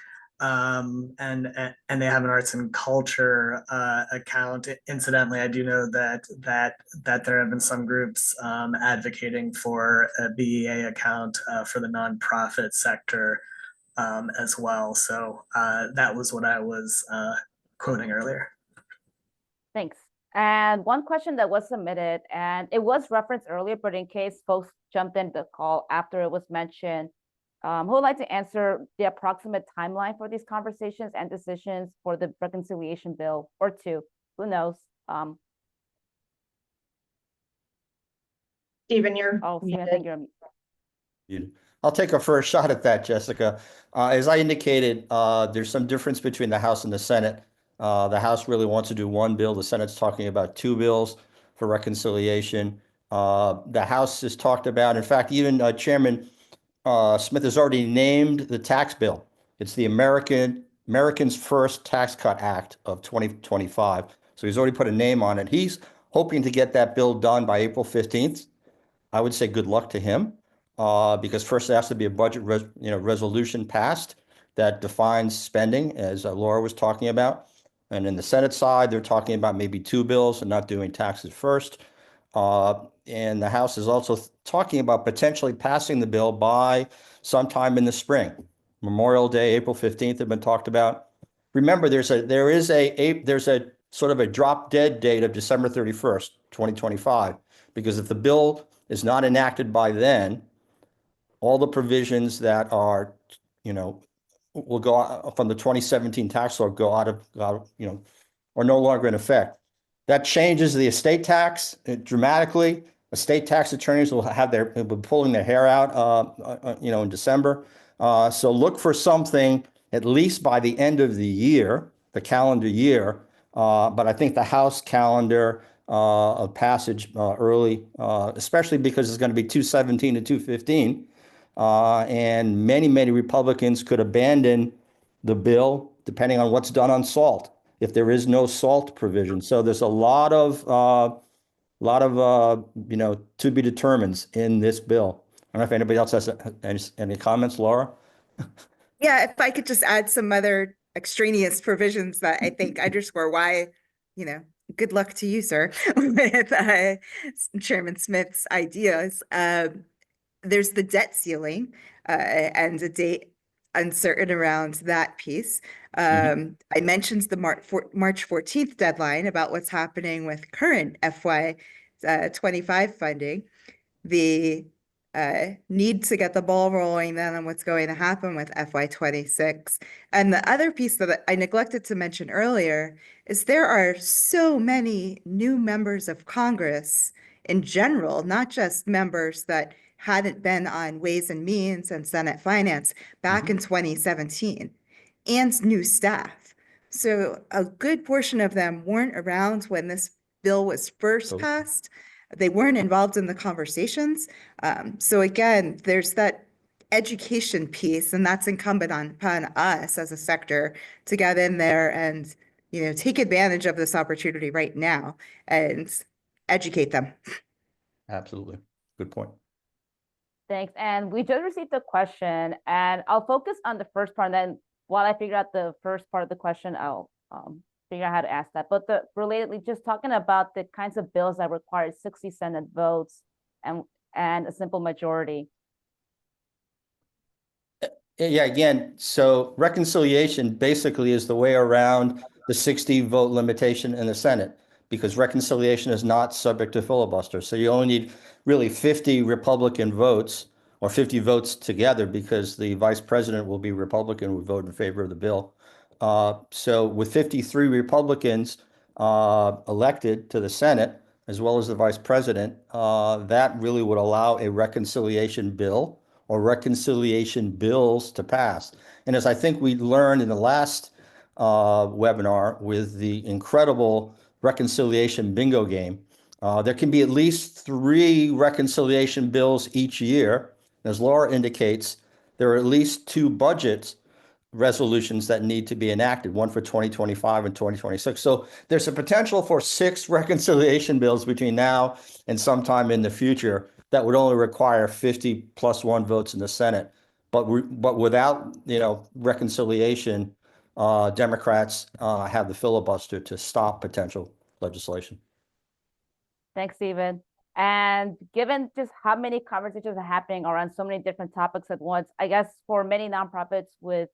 E: And they have an arts and culture account. Incidentally, I do know that there have been some groups advocating for a BEA account for the nonprofit sector as well. So that was what I was quoting earlier.
A: Thanks. And one question that was submitted, and it was referenced earlier, but in case folks jumped in the call after it was mentioned, who would like to answer the approximate timeline for these conversations and decisions for the reconciliation bill, or two? Who knows?
B: Stephen, you're
A: Oh, Stephen, I
B: muted.
A: think you're.
C: I'll take a first shot at that, Jessica. As I indicated, there's some difference between the House and the Senate. The House really wants to do one bill. The Senate's talking about two bills for reconciliation. The House has talked about, in fact, even Chairman Smith has already named the tax bill. It's the Americans First Tax Cut Act of 2025. So he's already put a name on it. He's hoping to get that bill done by April 15th. I would say good luck to him. because first there has to be a budget resolution passed that defines spending, as Laura was talking about. And in the Senate side, they're talking about maybe two bills and not doing taxes first. And the House is also talking about potentially passing the bill by sometime in the spring. Memorial Day, April 15th have been talked about. Remember, there's a sort of a drop dead date of December 31st, 2025, because if the bill is not enacted by then, all the provisions that are, will go out from the 2017 tax law go out of, are no longer in effect. That changes the estate tax dramatically. Estate tax attorneys will be pulling their hair out, in December. So look for something at least by the end of the year, the calendar year. But I think the House calendar of passage early, especially because it's going to be 217 to 215. And many Republicans could abandon the bill depending on what's done on SALT, if there is no SALT provision. So there's a lot of to be determined in this bill. I don't know if anybody else has any comments, Laura?
D: Yeah, if I could just add some other extraneous provisions that I think underscore why, good luck to you, sir, with Chairman Smith's ideas. There's the debt ceiling and a date uncertain around that piece. I mentioned the March 14th deadline about what's happening with current FY 25 funding. The need to get the ball rolling then on what's going to happen with FY 26. And the other piece that I neglected to mention earlier is there are so many new members of Congress in general, not just members that hadn't been on Ways and Means and Senate Finance back in 2017, and new staff. So a good portion of them weren't around when this bill was first passed. They weren't involved in the conversations. So again, there's that education piece, and that's incumbent upon us as a sector to get in there and, take advantage of this opportunity right now and educate them.
C: Absolutely. Good point.
A: Thanks. And we just received a question, and I'll focus on the first part. And then while I figure out the first part of the question, I'll figure out how to ask that. But relatedly, just talking about the kinds of bills that require 60 Senate votes and a simple majority.
C: Yeah, again, so reconciliation basically is the way around the 60 vote limitation in the Senate, because reconciliation is not subject to filibuster. So you only need really 50 Republican votes or 50 votes together, because the vice president will be Republican, would vote in favor of the bill. So with 53 Republicans elected to the Senate, as well as the vice president, that really would allow a reconciliation bill or reconciliation bills to pass. And as I think we learned in the last webinar with the incredible reconciliation bingo game, there can be at least 3 reconciliation bills each year. As Laura indicates, there are at least 2 budget resolutions that need to be enacted, one for 2025 and 2026. So there's a potential for 6 reconciliation bills between now and sometime in the future that would only require 50 plus 1 votes in the Senate. But without, reconciliation, Democrats have the filibuster to stop potential legislation.
A: Thanks, Stephen. And given just how many conversations are happening around so many different topics at once, I guess for many nonprofits with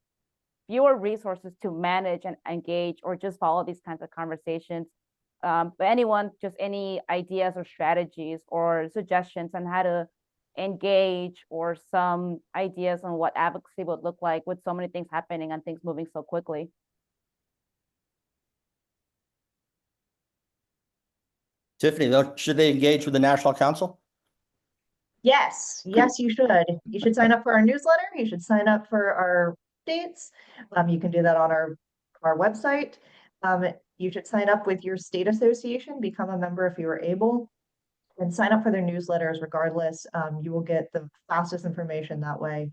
A: fewer resources to manage and engage or just follow these kinds of conversations, but anyone, just any ideas or strategies or suggestions on how to engage, or some ideas on what advocacy would look like with so many things happening and things moving so quickly?
C: Tiffany, should they engage with the National Council?
B: Yes, you should. You should sign up for our newsletter. You should sign up for our updates. You can do that on our website. You should sign up with your state association, become a member if you are able, and sign up for their newsletters regardless. You will get the fastest information that way.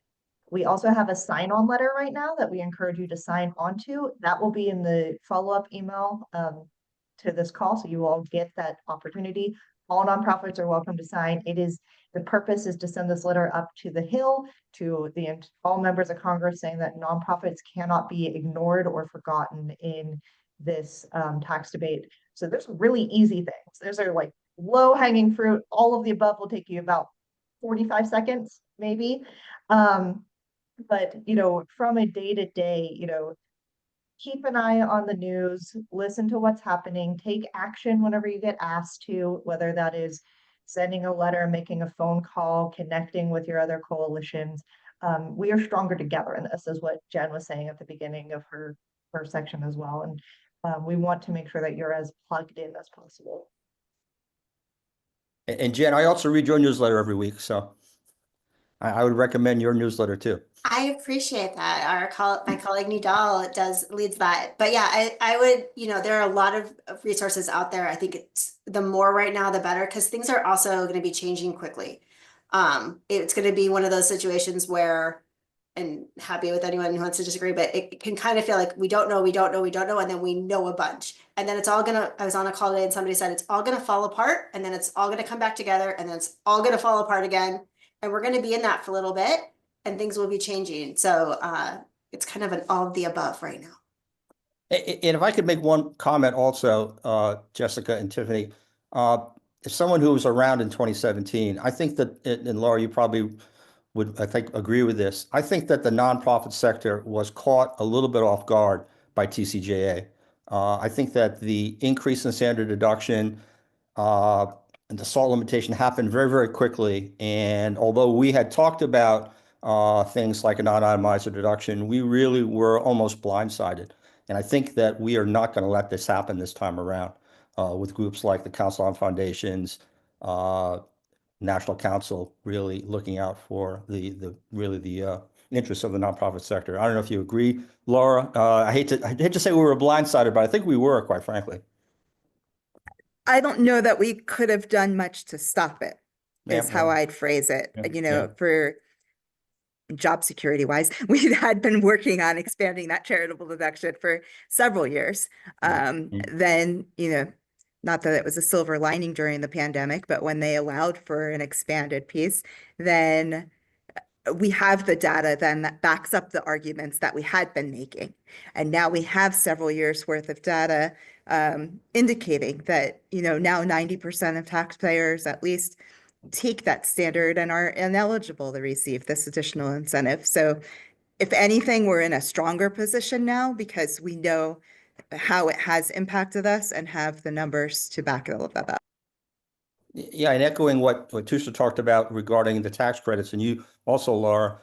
B: We also have a sign-on letter right now that we encourage you to sign onto. That will be in the follow-up email to this call, so you all get that opportunity. all nonprofits are welcome to sign. The purpose is to send this letter up to the Hill, to all members of Congress, saying that nonprofits cannot be ignored or forgotten in this tax debate. So there's really easy things. Those are like low hanging fruit. All of the above will take you about 45 seconds, maybe. But, from a day-to-day, keep an eye on the news, listen to what's happening, take action whenever you get asked to, whether that is sending a letter, making a phone call, connecting with your other coalitions. We are stronger together, and this is what Jenn was saying at the beginning of her section as well. And we want to make sure that you're as plugged in as possible.
C: And Jenn, I also read your newsletter every week, so I would recommend your newsletter too.
F: I appreciate that. My colleague Nidal leads that. But yeah, I would, there are a lot of resources out there. I think it's the more right now, the better, because things are also going to be changing quickly. It's going to be one of those situations where, and happy with anyone who wants to disagree, but it can kind of feel like we don't know, and then we know a bunch. And then I was on a call today and somebody said it's all going to fall apart, and then it's all going to come back together, and then it's all going to fall apart again. And we're going to be in that for a little bit, and things will be changing. So it's kind of an all of the above right now.
C: And if I could make one comment also, Jessica and Tiffany, as someone who was around in 2017, I think that, and Laura, you probably would, I think, agree with this. I think that the nonprofit sector was caught a little bit off guard by TCJA. I think that the increase in standard deduction and the SALT limitation happened very, very quickly. And although we had talked about things like a non-itemizer deduction, we really were almost blindsided. And I think that we are not going to let this happen this time around with groups like the Council on Foundations, National Counsel, really looking out for the interests of the nonprofit sector. I don't know if you agree, Laura. I hate to say we were blindsided, but I think we were, quite frankly.
D: I don't know that we could have done much to stop it, is how I'd phrase it. For job security wise, we had been working on expanding that charitable deduction for several years. Then, not that it was a silver lining during the pandemic, but when they allowed for an expanded piece, then we have the data then that backs up the arguments that we had been making. And now we have several years worth of data indicating that, now 90% of taxpayers at least take that standard and are ineligible to receive this additional incentive. So if anything, we're in a stronger position now because we know how it has impacted us and have the numbers to back it up.
C: Yeah, and echoing what Tooshar talked about regarding the tax credits, and you also, Laura,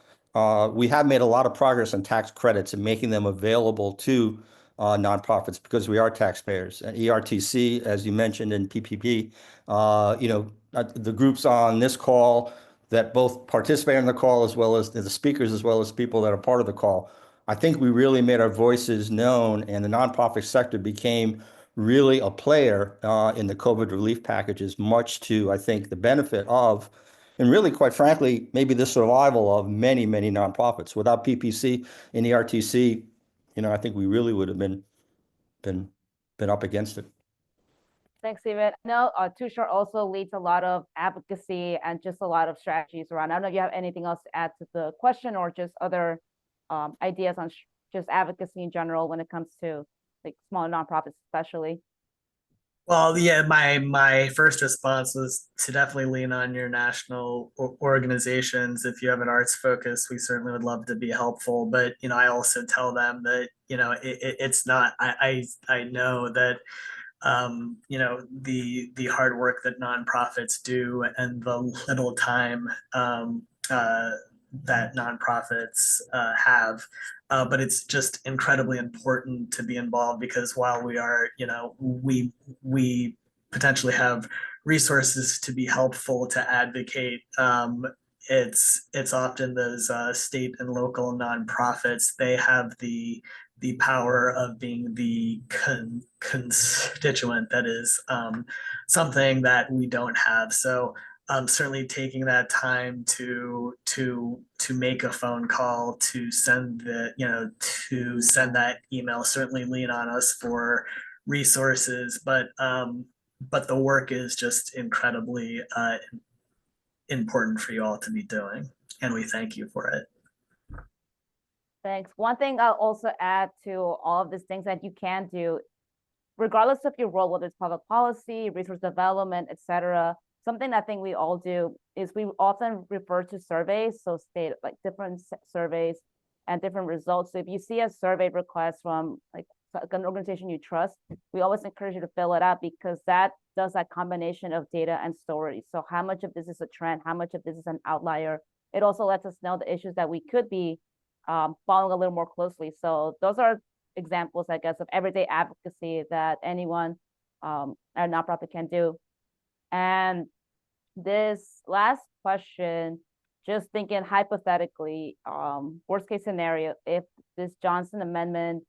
C: we have made a lot of progress on tax credits and making them available to nonprofits because we are taxpayers. And ERTC, as you mentioned, in PPP, the groups on this call that both participate in the call, as well as the speakers, as well as people that are part of the call, I think we really made our voices known, and the nonprofit sector became really a player in the COVID relief packages, much to, I think, the benefit of, and really, quite frankly, maybe the survival of many, many nonprofits. Without PPC and ERTC, I think we really would have been up against it.
A: Thanks, Steven. No, Tooshar also leads a lot of advocacy and just a lot of strategies around. I don't know if you have anything else to add to the question or just other ideas on just advocacy in general when it comes to like small nonprofits, especially.
E: Well, yeah, my first response was to definitely lean on your national organizations. If you have an arts focus, we certainly would love to be helpful. But I also tell them that it's not. I know that the hard work that nonprofits do and the little time that nonprofits have. But it's just incredibly important to be involved because while we are, we potentially have resources to be helpful to advocate. It's often those state and local nonprofits. They have the power of being the constituent that is something that we don't have. So certainly taking that time to make a phone call, to send that email, certainly lean on us for resources. But but the work is just incredibly important for you all to be doing, and we thank you for it.
A: Thanks. One thing I'll also add to all of these things that you can do, regardless of your role, whether it's public policy, resource development, etc. Something I think we all do is we often refer to surveys, so state like different surveys and different results. So if you see a survey request from like an organization you trust, we always encourage you to fill it out because that does that combination of data and stories. So how much of this is a trend? How much of this is an outlier? It also lets us know the issues that we could be following a little more closely. So those are examples, I guess, of everyday advocacy that anyone a nonprofit can do. And this last question, just thinking hypothetically, worst case scenario, if this Johnson Amendment,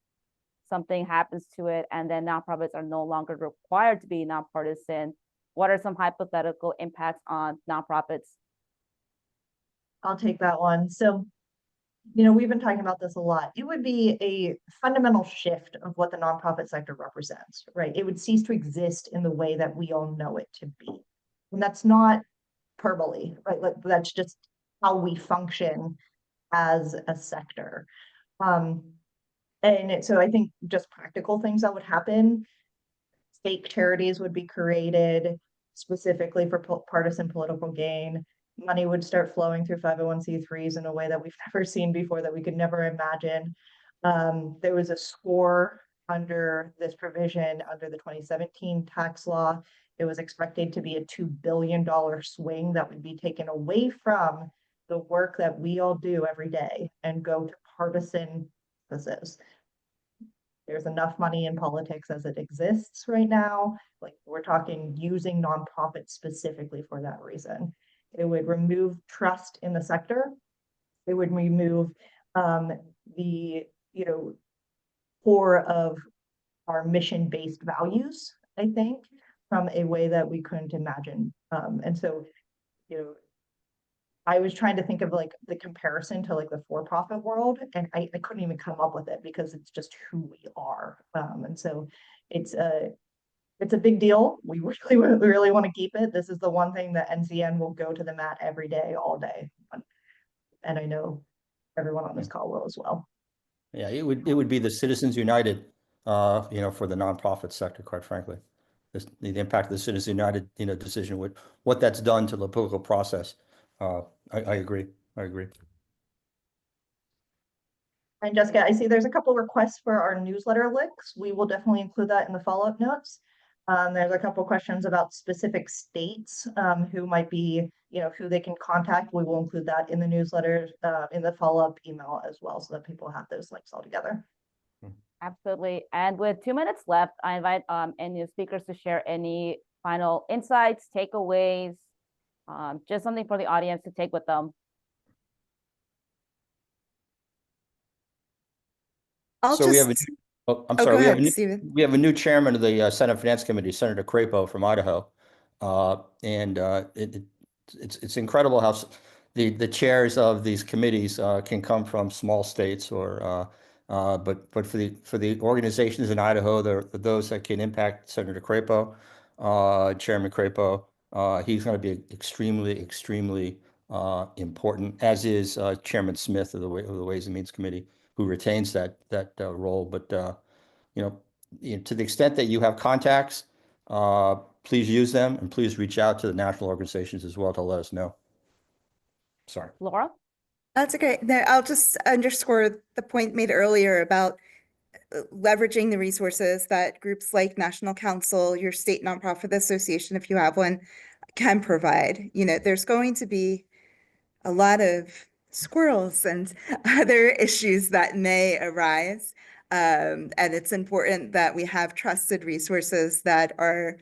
A: something happens to it, and then nonprofits are no longer required to be nonpartisan, what are some hypothetical impacts on nonprofits?
B: I'll take that one. So, you know, we've been talking about this a lot. It would be a fundamental shift of what the nonprofit sector represents, right? It would cease to exist in the way that we all know it to be. And that's not hyperbole, right? Like, that's just how we function as a sector. And so I think just practical things that would happen, fake charities would be created specifically for partisan political gain. Money would start flowing through 501c3s in a way that we've never seen before, that we could never imagine. There was a score under this provision under the 2017 tax law. It was expected to be a $2 billion swing that would be taken away from the work that we all do every day and go to partisan purposes. There's enough money in politics as it exists right now. Like, we're talking using nonprofits specifically for that reason. It would remove trust in the sector. It would remove the, you know, core of our mission-based values, I think, from a way that we couldn't imagine. And so, you know, I was trying to think of like the comparison to like the for-profit world, and I couldn't even come up with it because it's just who we are. And so it's a big deal. We really want to keep it. This is the one thing that NCN will go to the mat every day, all day. And I know everyone on this call will as well.
C: Yeah, it would be the Citizens United, you know, for the nonprofit sector, quite frankly. The impact of the Citizens United, you know, decision, with what that's done to the political process. I agree. I agree.
B: And Jessica, I see there's a couple requests for our newsletter links. We will definitely include that in the follow-up notes. There's a couple questions about specific states who might be, you know, who they can contact. We will include that in the newsletter, in the follow-up email as well, so that people have those links all together.
A: Absolutely. And with 2 minutes left, I invite any speakers to share any final insights, takeaways, just something for the audience to take with them.
C: We have a I'm sorry.
D: Go ahead, Stephen.
C: We have a new chairman of the Senate Finance Committee, Senator Crapo from Idaho, and it's incredible how the chairs of these committees can come from small states, or but for the organizations in Idaho, those that can impact Senator Crapo, Chairman Crapo. He's going to be extremely important, as is Chairman Smith of the Ways and Means Committee, who retains that role. But you know, to the extent that you have contacts, please use them, and please reach out to the national organizations as well to let us know. Sorry,
A: Laura?
D: That's okay. No, I'll just underscore the point made earlier about leveraging the resources that groups like National Counsel, your state nonprofit association, if you have one, can provide. You know, there's going to be a lot of squirrels and other issues that may arise. And it's important that we have trusted resources that are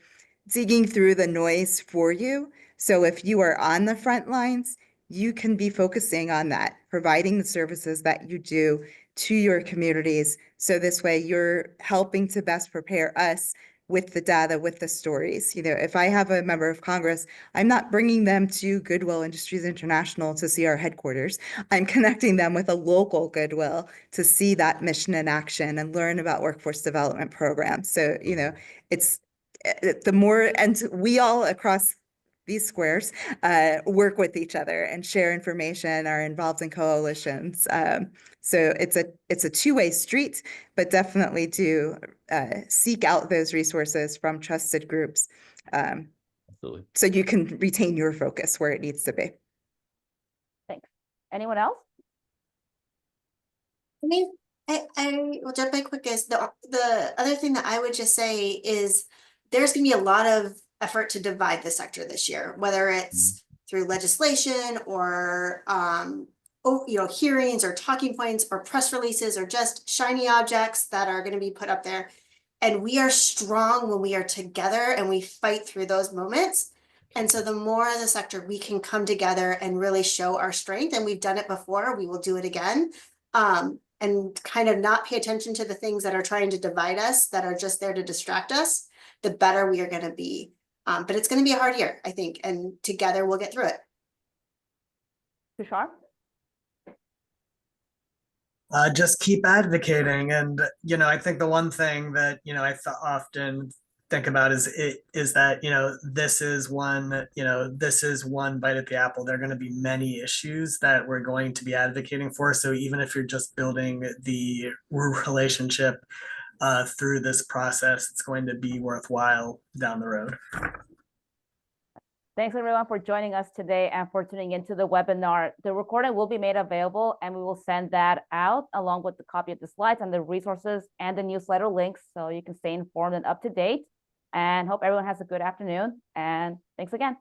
D: digging through the noise for you. So if you are on the front lines, you can be focusing on that, providing the services that you do to your communities. So this way you're helping to best prepare us with the data, with the stories. You know, if I have a member of Congress, I'm not bringing them to Goodwill Industries International to see our headquarters. I'm connecting them with a local Goodwill to see that mission in action and learn about workforce development programs. So, you know, it's the more, and we all across these squares work with each other and share information, are involved in coalitions. So it's a two-way street, but definitely do seek out those resources from trusted groups.
C: Absolutely.
D: So you can retain your focus where it needs to be.
A: Thanks. Anyone else?
F: I mean, I will jump in quick is the other thing that I would just say is there's gonna be a lot of effort to divide the sector this year, whether it's through legislation or hearings or talking points or press releases or just shiny objects that are going to be put up there. And we are strong when we are together and we fight through those moments. And so the more as a sector we can come together and really show our strength, and we've done it before, we will do it again. And kind of not pay attention to the things that are trying to divide us, that are just there to distract us, the better we are going to be. But it's going to be a hard year, I think, and together we'll get through it.
A: Tooshar?
E: Just keep advocating. And, I think the one thing that, I often think about is that, this is one bite at the apple. There are going to be many issues that we're going to be advocating for. So even if you're just building the relationship through this process, it's going to be worthwhile down the road.
A: Thanks everyone for joining us today and for tuning into the webinar. The recording will be made available and we will send that out along with the copy of the slides and the resources and the newsletter links so you can stay informed and up to date. And hope everyone has a good afternoon, and thanks again.